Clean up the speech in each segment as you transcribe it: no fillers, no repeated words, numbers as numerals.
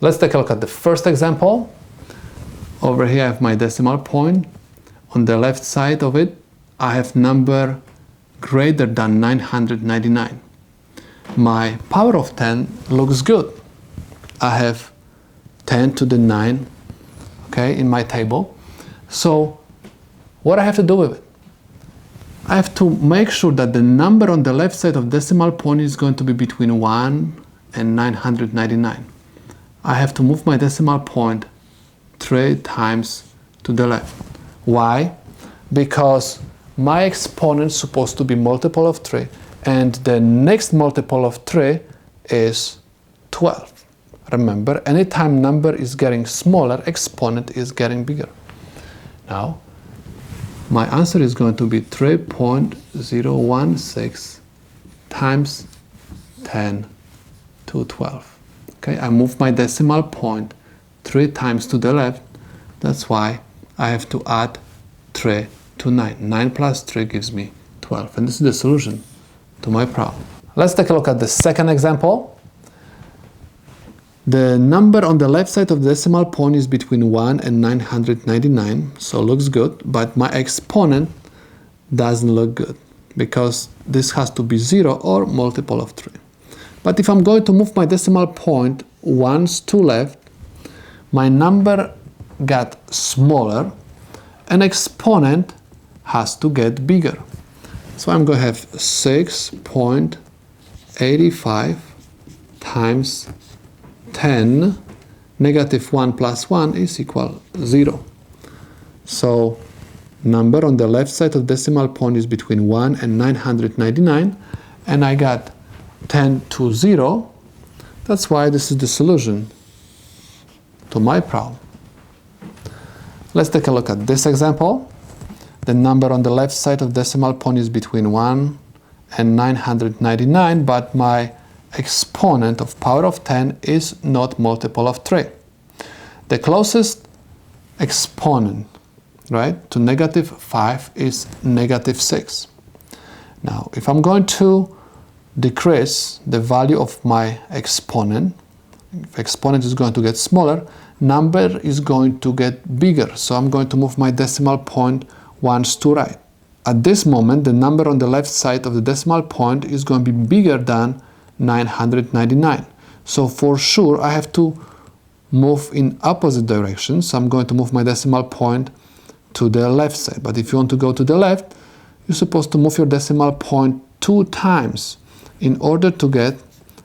Let's take a look at the first example. Over here I have my decimal point. On the left side of it, I have number greater than 999. My power of 10 looks good. I have 10 to the 9, okay, in my table. So what I have to do with it? I have to make sure that the number on the left side of decimal point is going to be between 1 and 999. I have to move my decimal point 3 times to the left. Why? Because my exponent is supposed to be multiple of 3, and the next multiple of 3 is 12. Remember, anytime number is getting smaller, exponent is getting bigger. Now, my answer is going to be 3.016 times 10 to 12. Okay, I move my decimal point 3 times to the left. That's why I have to add 3 to 9. 9 plus 3 gives me 12. And this is the solution to my problem. Let's take a look at the second example. The number on the left side of the decimal point is between 1 and 999, so looks good, but my exponent doesn't look good because this has to be 0 or multiple of 3. But if I'm going to move my decimal point once to left, my number got smaller and exponent has to get bigger. So I'm going to have 6.85 times 10, negative 1 plus 1 is equal 0. So number on the left side of decimal point is between 1 and 999, and I got 10 to 0. That's why this is the solution to my problem. Let's take a look at this example. The number on the left side of decimal point is between 1 and 999, but my exponent of power of 10 is not multiple of 3. The closest exponent, right, to negative 5 is negative 6. Now, if I'm going to decrease the value of my exponent, if exponent is going to get smaller, number is going to get bigger. So I'm going to move my decimal point once to right. At this moment, the number on the left side of the decimal point is going to be bigger than 999. So for sure I have to move in opposite direction. So I'm going to move my decimal point to the left side. But if you want to go to the left, you're supposed to move your decimal point 2 times in order to get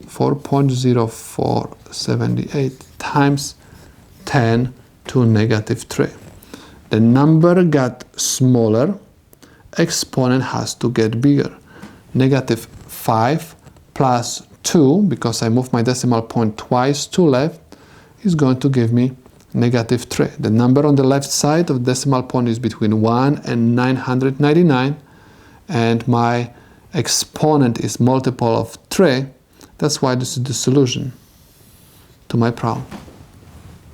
4.0478 times 10 to negative 3. The number got smaller, exponent has to get bigger. Negative 5 plus 2, because I moved my decimal point twice to left, is going to give me negative 3. The number on the left side of the decimal point is between 1 and 999, and my exponent is multiple of 3. That's why this is the solution to my problem.